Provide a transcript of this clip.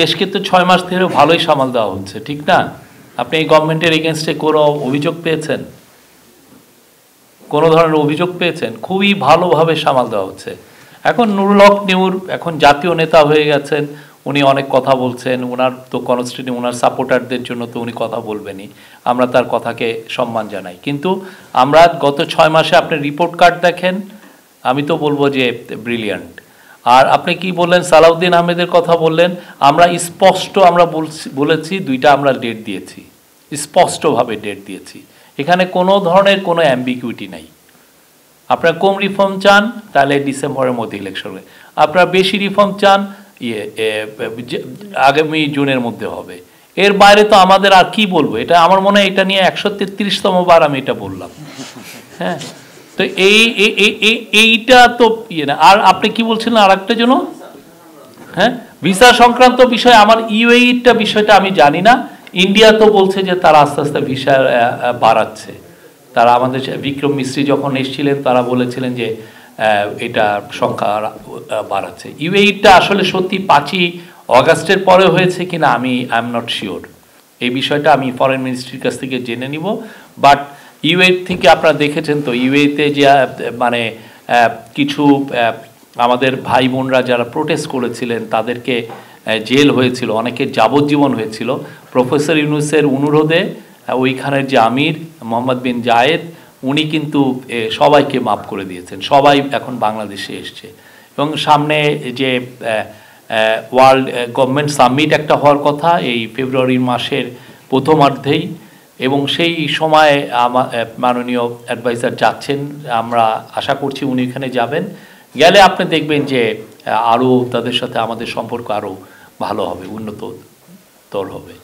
দেশকে তো 6 মাস ধরে ভালোই সামাল দেওয়া হচ্ছে, ঠিক না? আপনি এই গভর্নমেন্টের এগেনস্টে কোনো অভিযোগ পেয়েছেন? কোনো ধরনের অভিযোগ পেয়েছেন? খুবই ভালোভাবে সামাল দেওয়া হচ্ছে। এখন নুরুল হক নিউর এখন জাতীয় নেতা হয়ে গেছেন, উনি অনেক কথা বলছেন, ওনার তো কনস্টিটিউয়েন্সি, ওনার সাপোর্টারদের জন্য তো উনি কথা বলবেনই, আমরা তার কথাকে সম্মান জানাই। কিন্তু আমরা গত 6 মাসে আপনি রিপোর্ট কার্ড দেখেন, আমি তো বলবো যে ব্রিলিয়ান্ট। আর আপনি কি বললেন, সালাউদ্দিন আহমেদের কথা বললেন, আমরা স্পষ্ট আমরা বলেছি, দুইটা আমরা ডেট দিয়েছি, স্পষ্টভাবে ডেট দিয়েছি, এখানে কোনো ধরনের কোনো অ্যাম্বিগুইটি নাই। আপনারা কম রিফর্ম চান তাহলে ডিসেম্বরের মধ্যে ইলেকশন হবে, আপনারা বেশি রিফর্ম চান আগামী জুনের মধ্যে হবে। এর বাইরে তো আমাদের আর কি বলবো, এটা আমার মনে হয় এটা নিয়ে 133তম বার আমি এটা বললাম। হ্যাঁ, তো এইটা তো না। আর আপনি কি বলছিলেন আর একটা জন্য? হ্যাঁ, ভিসা সংক্রান্ত বিষয়, আমার ইউএইটা বিষয়টা আমি জানি না। ইন্ডিয়া তো বলছে যে তারা আস্তে আস্তে ভিসা বাড়াচ্ছে। তারা আমাদের বিক্রম মিস্ত্রি যখন এসেছিলেন তারা বলেছিলেন যে এটা সংখ্যা বাড়াচ্ছে। ইউএইটা আসলে সত্যি 5ই অগাস্টের পরে হয়েছে কিনা আমি আই এম নট শিওর। এই বিষয়টা আমি ফরেন মিনিস্ট্রির কাছ থেকে জেনে নিব। বাট ইউএই থেকে আপনারা দেখেছেন তো, ইউএইতে যে মানে কিছু আমাদের ভাই বোনরা যারা প্রোটেস্ট করেছিলেন তাদেরকে জেল হয়েছিল, অনেকের যাবজ্জীবন হয়েছিল। প্রফেসর ইউনূসের অনুরোধে ওইখানের যে আমির মোহাম্মদ বিন জায়েদ, উনি কিন্তু সবাইকে মাফ করে দিয়েছেন, সবাই এখন বাংলাদেশে এসছে। এবং সামনে যে ওয়ার্ল্ড গভর্নমেন্ট সামিট একটা হওয়ার কথা এই ফেব্রুয়ারি মাসের প্রথমার্ধেই, এবং সেই সময় মাননীয় অ্যাডভাইজার যাচ্ছেন, আমরা আশা করছি উনি এখানে যাবেন। গেলে আপনি দেখবেন যে আরও তাদের সাথে আমাদের সম্পর্ক আরও ভালো হবে, উন্নততর হবে।